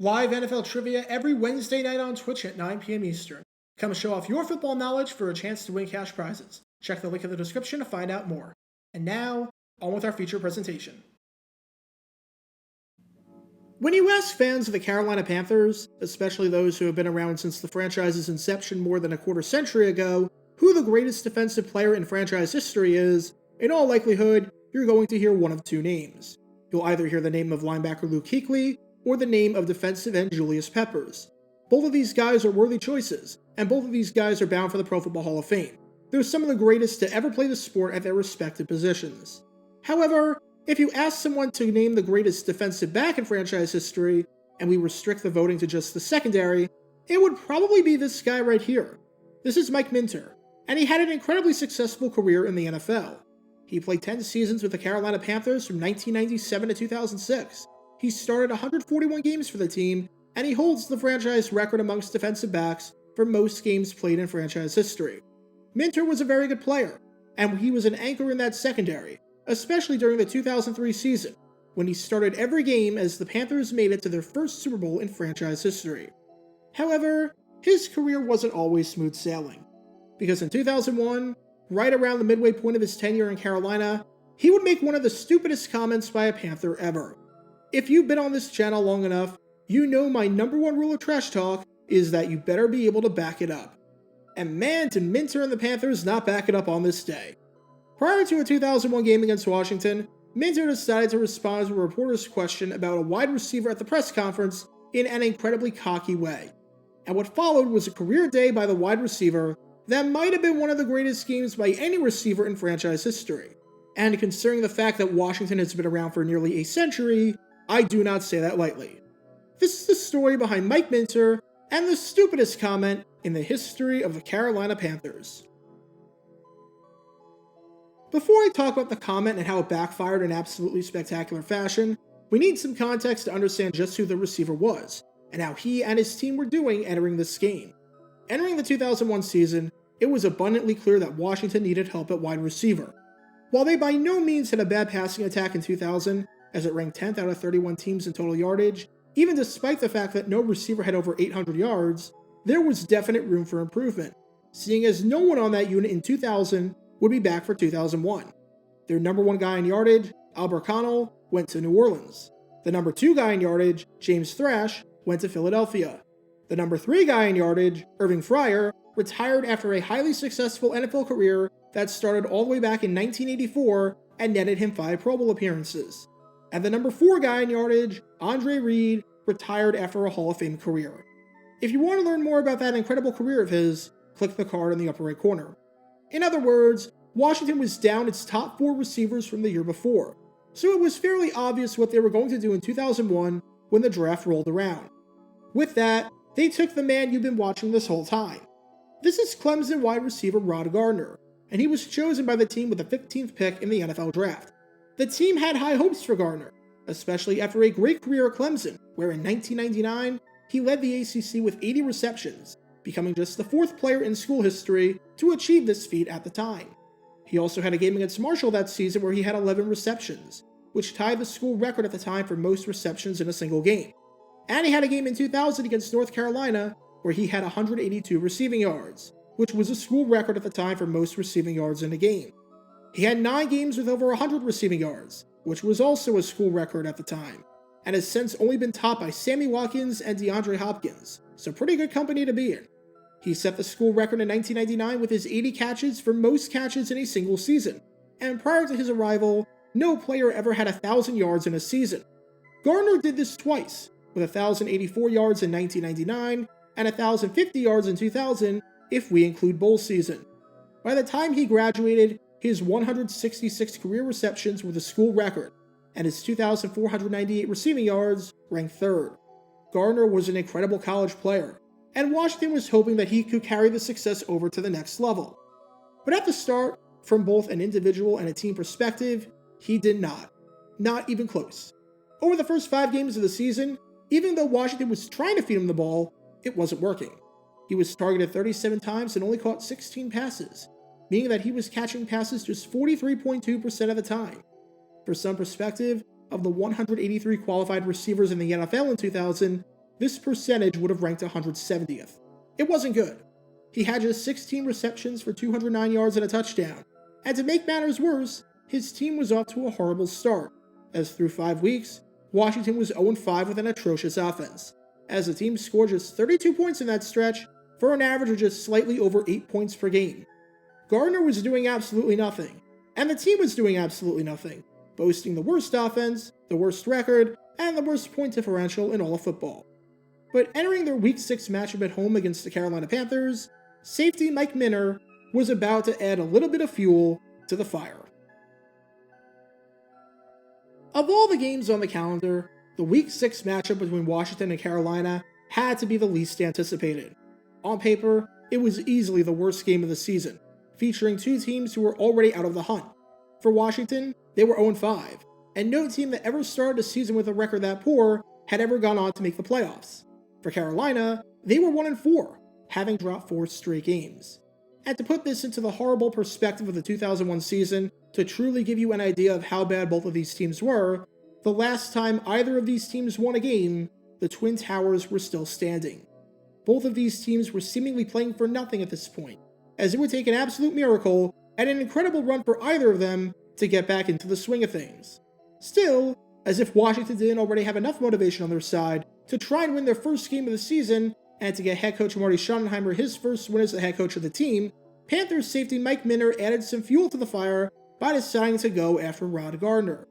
Live NFL trivia every Wednesday night on Twitch at 9 p.m. Eastern. Come show off your football knowledge for a chance to win cash prizes. Check the link in the description to find out more. And now, on with our feature presentation. When you ask fans of the Carolina Panthers, especially those who have been around since the franchise's inception more than a quarter century ago, who the greatest defensive player in franchise history is, in all likelihood, you're going to hear one of two names. You'll either hear the name of linebacker Luke Kuechly, or the name of defensive end Julius Peppers. Both of these guys are worthy choices, and both of these guys are bound for the Pro Football Hall of Fame. They're some of the greatest to ever play the sport at their respective positions. However, if you ask someone to name the greatest defensive back in franchise history, and we restrict the voting to just the secondary, it would probably be this guy right here. This is Mike Minter, and he had an incredibly successful career in the NFL. He played 10 seasons with the Carolina Panthers from 1997 to 2006. He started 141 games for the team, and he holds the franchise record amongst defensive backs for most games played in franchise history. Minter was a very good player, and he was an anchor in that secondary, especially during the 2003 season, when he started every game as the Panthers made it to their first Super Bowl in franchise history. However, his career wasn't always smooth sailing, because in 2001, right around the midway point of his tenure in Carolina, he would make one of the stupidest comments by a Panther ever. If you've been on this channel long enough, you know my number one rule of trash talk is that you better be able to back it up. And man, did Minter and the Panthers not back it up on this day. Prior to a 2001 game against Washington, Minter decided to respond to a reporter's question about a wide receiver at the press conference in an incredibly cocky way. And what followed was a career day by the wide receiver that might have been one of the greatest games by any receiver in franchise history. And considering the fact that Washington has been around for nearly a century, I do not say that lightly. This is the story behind Mike Minter and the stupidest comment in the history of the Carolina Panthers. Before I talk about the comment and how it backfired in absolutely spectacular fashion, we need some context to understand just who the receiver was, and how he and his team were doing entering this game. Entering the 2001 season, it was abundantly clear that Washington needed help at wide receiver. While they by no means had a bad passing attack in 2000, as it ranked 10th out of 31 teams in total yardage, even despite the fact that no receiver had over 800 yards, there was definite room for improvement, seeing as no one on that unit in 2000 would be back for 2001. Their number one guy in yardage, Albert Connell, went to New Orleans. The number two guy in yardage, James Thrash, went to Philadelphia. The number three guy in yardage, Irving Fryer, retired after a highly successful NFL career that started all the way back in 1984 and netted him 5 Pro Bowl appearances. And the number 4 guy in yardage, Andre Reed, retired after a Hall of Fame career. If you want to learn more about that incredible career of his, click the card in the upper right corner. In other words, Washington was down its top 4 receivers from the year before, so it was fairly obvious what they were going to do in 2001 when the draft rolled around. With that, they took the man you've been watching this whole time. This is Clemson wide receiver Rod Gardner, and he was chosen by the team with the 15th pick in the NFL draft. The team had high hopes for Gardner, especially after a great career at Clemson, where in 1999, he led the ACC with 80 receptions, becoming just the 4th player in school history to achieve this feat at the time. He also had a game against Marshall that season where he had 11 receptions, which tied the school record at the time for most receptions in a single game. And he had a game in 2000 against North Carolina where he had 182 receiving yards, which was a school record at the time for most receiving yards in a game. He had 9 games with over 100 receiving yards, which was also a school record at the time, and has since only been topped by Sammy Watkins and DeAndre Hopkins, so pretty good company to be in. He set the school record in 1999 with his 80 catches for most catches in a single season, and prior to his arrival, no player ever had 1,000 yards in a season. Gardner did this twice, with 1,084 yards in 1999 and 1,050 yards in 2000 if we include bowl season. By the time he graduated, his 166 career receptions were the school record, and his 2,498 receiving yards ranked 3rd. Gardner was an incredible college player, and Washington was hoping that he could carry the success over to the next level. But at the start, from both an individual and a team perspective, he did not. Not even close. Over the first 5 games of the season, even though Washington was trying to feed him the ball, it wasn't working. He was targeted 37 times and only caught 16 passes, meaning that he was catching passes just 43.2% of the time. For some perspective, of the 183 qualified receivers in the NFL in 2000, this percentage would have ranked 170th. It wasn't good. He had just 16 receptions for 209 yards and a touchdown. And to make matters worse, his team was off to a horrible start, as through 5 weeks, Washington was 0-5 with an atrocious offense, as the team scored just 32 points in that stretch for an average of just slightly over 8 points per game. Gardner was doing absolutely nothing, and the team was doing absolutely nothing, boasting the worst offense, the worst record, and the worst point differential in all of football. But entering their Week 6 matchup at home against the Carolina Panthers, safety Mike Minner was about to add a little bit of fuel to the fire. Of all the games on the calendar, the Week 6 matchup between Washington and Carolina had to be the least anticipated. On paper, it was easily the worst game of the season, featuring two teams who were already out of the hunt. For Washington, they were 0-5, and no team that ever started a season with a record that poor had ever gone on to make the playoffs. For Carolina, they were 1-4, having dropped 4 straight games. And to put this into the horrible perspective of the 2001 season, to truly give you an idea of how bad both of these teams were, the last time either of these teams won a game, the Twin Towers were still standing. Both of these teams were seemingly playing for nothing at this point, as it would take an absolute miracle and an incredible run for either of them to get back into the swing of things. Still, as if Washington didn't already have enough motivation on their side to try and win their first game of the season and to get head coach Marty Schottenheimer his first win as the head coach of the team, Panthers safety Mike Minner added some fuel to the fire by deciding to go after Rod Gardner.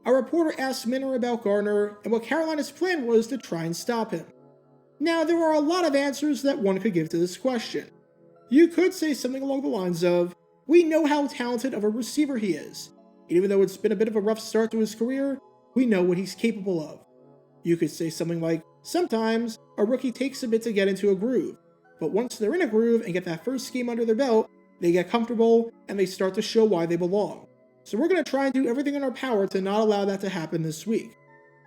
A reporter asked Minner about Gardner and what Carolina's plan was to try and stop him. Now, there are a lot of answers that one could give to this question. You could say something along the lines of, we know how talented of a receiver he is. Even though it's been a bit of a rough start to his career, we know what he's capable of. You could say something like, sometimes a rookie takes a bit to get into a groove, but once they're in a groove and get that first game under their belt, they get comfortable and they start to show why they belong. So we're going to try and do everything in our power to not allow that to happen this week.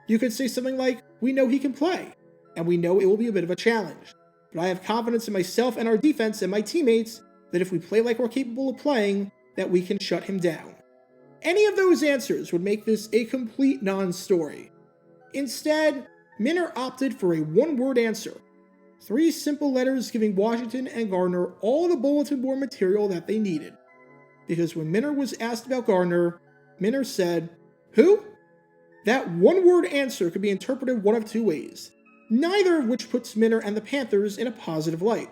You could say something like, we know he can play, and we know it will be a bit of a challenge, but I have confidence in myself and our defense and my teammates that if we play like we're capable of playing, that we can shut him down. Any of those answers would make this a complete non-story. Instead, Minner opted for a one-word answer. 3 simple letters giving Washington and Gardner all the bulletin board material that they needed. Because when Minner was asked about Gardner, Minner said, "Who?" That one-word answer could be interpreted one of 2 ways, neither of which puts Minner and the Panthers in a positive light.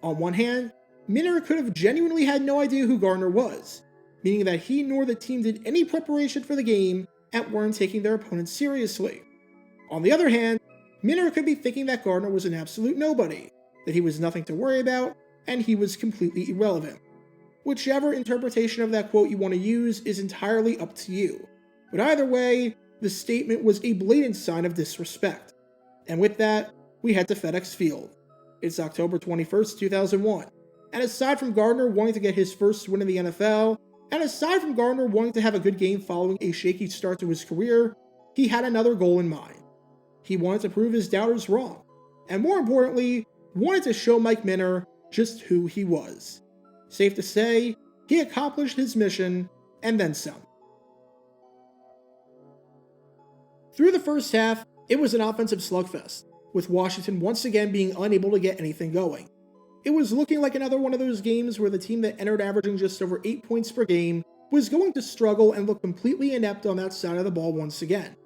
On one hand, Minner could have genuinely had no idea who Gardner was, meaning that he nor the team did any preparation for the game and weren't taking their opponents seriously. On the other hand, Minner could be thinking that Gardner was an absolute nobody, that he was nothing to worry about, and he was completely irrelevant. Whichever interpretation of that quote you want to use is entirely up to you, but either way, the statement was a blatant sign of disrespect. And with that, we head to FedEx Field. It's October 21st, 2001, and aside from Gardner wanting to get his first win in the NFL, and aside from Gardner wanting to have a good game following a shaky start to his career, he had another goal in mind. He wanted to prove his doubters wrong, and more importantly, wanted to show Mike Minner just who he was. Safe to say, he accomplished his mission, and then some. Through the first half, it was an offensive slugfest, with Washington once again being unable to get anything going. It was looking like another one of those games where the team that entered averaging just over 8 points per game was going to struggle and look completely inept on that side of the ball once again.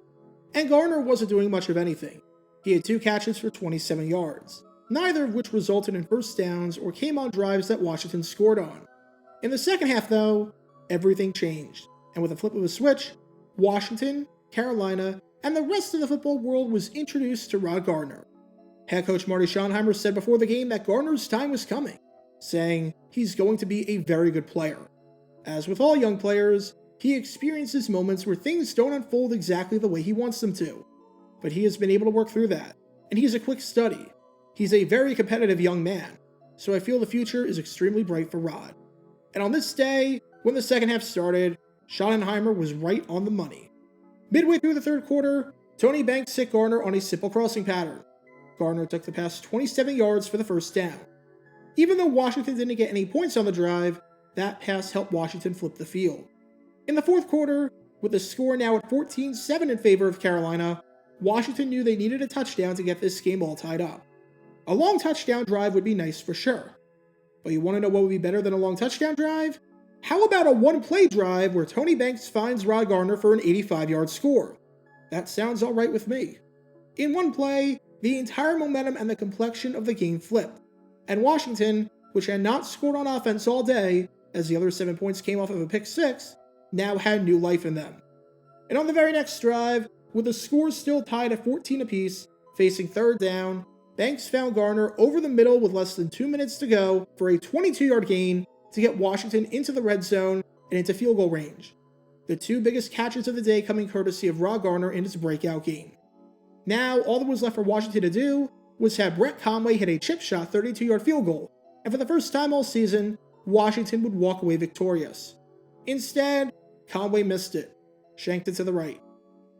And Gardner wasn't doing much of anything. He had 2 catches for 27 yards, neither of which resulted in first downs or came on drives that Washington scored on. In the second half, though, everything changed, and with a flip of a switch, Washington, Carolina, and the rest of the football world was introduced to Rod Gardner. Head coach Marty Schottenheimer said before the game that Gardner's time was coming, saying he's going to be a very good player. As with all young players, he experiences moments where things don't unfold exactly the way he wants them to. But he has been able to work through that, and he's a quick study. He's a very competitive young man, so I feel the future is extremely bright for Rod. And on this day, when the second half started, Schottenheimer was right on the money. Midway through the third quarter, Tony Banks hit Gardner on a simple crossing pattern. Gardner took the pass 27 yards for the first down. Even though Washington didn't get any points on the drive, that pass helped Washington flip the field. In the fourth quarter, with the score now at 14-7 in favor of Carolina, Washington knew they needed a touchdown to get this game all tied up. A long touchdown drive would be nice for sure. But you want to know what would be better than a long touchdown drive? How about a one-play drive where Tony Banks finds Rod Gardner for an 85-yard score? That sounds alright with me. In one play, the entire momentum and the complexion of the game flipped, and Washington, which had not scored on offense all day, as the other 7 points came off of a pick six, now had new life in them. And on the very next drive, with the scores still tied at 14 apiece, facing third down, Banks found Gardner over the middle with less than 2 minutes to go for a 22-yard gain to get Washington into the red zone and into field goal range. The two biggest catches of the day coming courtesy of Rod Gardner in his breakout game. Now, all that was left for Washington to do was have Brett Conway hit a chip shot 32-yard field goal, and for the first time all season, Washington would walk away victorious. Instead, Conway missed it, shanked it to the right.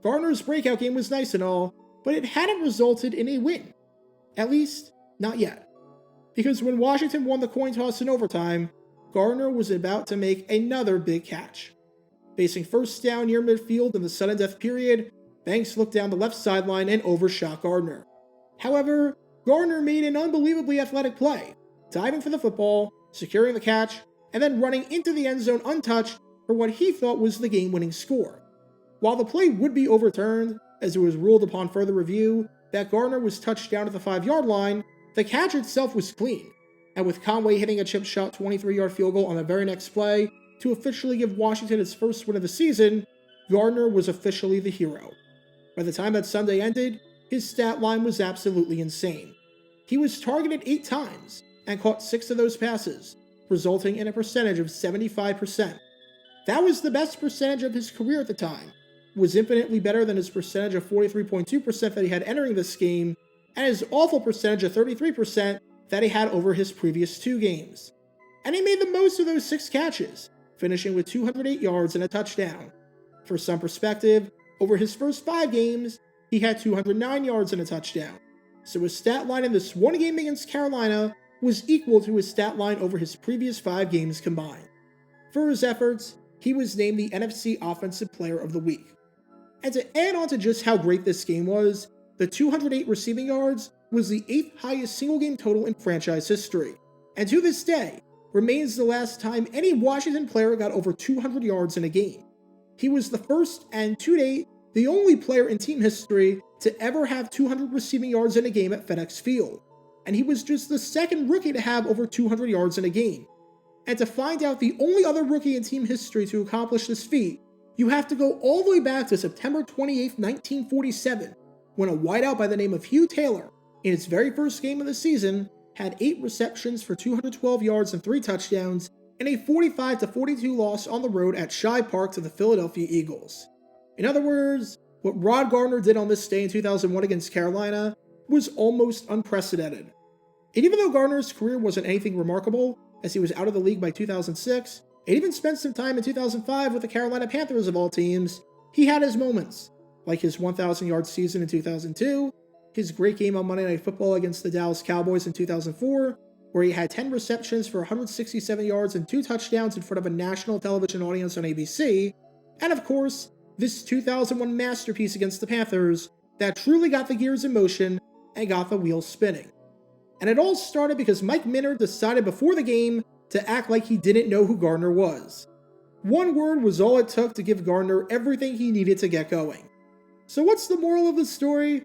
Gardner's breakout game was nice and all, but it hadn't resulted in a win. At least, not yet. Because when Washington won the coin toss in overtime, Gardner was about to make another big catch. Facing first down near midfield in the sudden death period, Banks looked down the left sideline and overshot Gardner. However, Gardner made an unbelievably athletic play, diving for the football, securing the catch, and then running into the end zone untouched for what he thought was the game-winning score. While the play would be overturned, as it was ruled upon further review that Gardner was touched down at the 5-yard line, the catch itself was clean, and with Conway hitting a chip shot 23-yard field goal on the very next play to officially give Washington its first win of the season, Gardner was officially the hero. By the time that Sunday ended, his stat line was absolutely insane. He was targeted 8 times and caught 6 of those passes, resulting in a percentage of 75%. That was the best percentage of his career at the time, was infinitely better than his percentage of 43.2% that he had entering this game, and his awful percentage of 33% that he had over his previous 2 games. And he made the most of those 6 catches, finishing with 208 yards and a touchdown. For some perspective, over his first 5 games, he had 209 yards and a touchdown. So his stat line in this one game against Carolina was equal to his stat line over his previous 5 games combined. For his efforts, he was named the NFC Offensive Player of the Week. And to add on to just how great this game was, the 208 receiving yards was the 8th highest single-game total in franchise history, and to this day, remains the last time any Washington player got over 200 yards in a game. He was the first and, to date, the only player in team history to ever have 200 receiving yards in a game at FedEx Field, and he was just the second rookie to have over 200 yards in a game. And to find out the only other rookie in team history to accomplish this feat, you have to go all the way back to September 28, 1947, when a wideout by the name of Hugh Taylor, in its very first game of the season, had 8 receptions for 212 yards and 3 touchdowns in a 45-42 loss on the road at Shibe Park to the Philadelphia Eagles. In other words, what Rod Gardner did on this day in 2001 against Carolina was almost unprecedented. And even though Gardner's career wasn't anything remarkable, as he was out of the league by 2006, and even spent some time in 2005 with the Carolina Panthers of all teams, he had his moments, like his 1,000-yard season in 2002, his great game on Monday Night Football against the Dallas Cowboys in 2004, where he had 10 receptions for 167 yards and 2 touchdowns in front of a national television audience on ABC, and of course, this 2001 masterpiece against the Panthers that truly got the gears in motion and got the wheels spinning. And it all started because Mike Minter decided before the game to act like he didn't know who Gardner was. One word was all it took to give Gardner everything he needed to get going. So what's the moral of the story?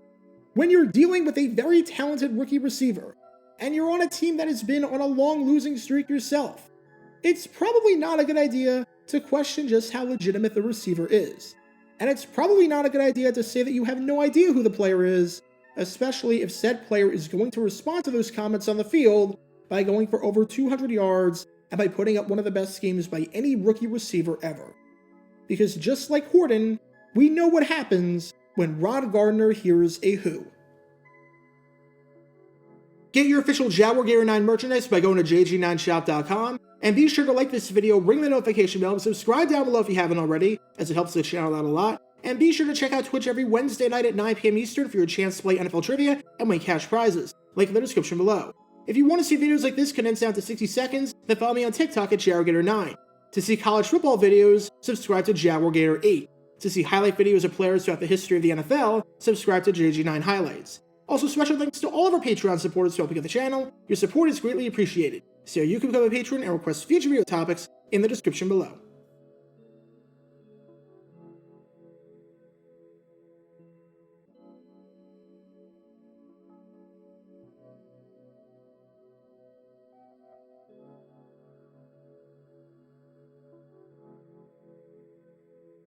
When you're dealing with a very talented rookie receiver, and you're on a team that has been on a long losing streak yourself, it's probably not a good idea to question just how legitimate the receiver is. And it's probably not a good idea to say that you have no idea who the player is, especially if said player is going to respond to those comments on the field by going for over 200 yards and by putting up one of the best games by any rookie receiver ever. Because just like Horton, we know what happens when Rod Gardner hears a who. Get your official Jaguar Gear 9 merchandise by going to jg9shop.com, and be sure to like this video, ring the notification bell, and subscribe down below if you haven't already, as it helps the channel out a lot. And be sure to check out Twitch every Wednesday night at 9 p.m. Eastern for your chance to play NFL Trivia and win cash prizes. Link in the description below. If you want to see videos like this condensed down to 60 seconds, then follow me on TikTok at JaguarGator9. To see college football videos, subscribe to JaguarGator8. To see highlight videos of players throughout the history of the NFL, subscribe to JG9 Highlights. Also, special thanks to all of our Patreon supporters for helping out the channel. Your support is greatly appreciated. So you can become a patron and request future video topics in the description below.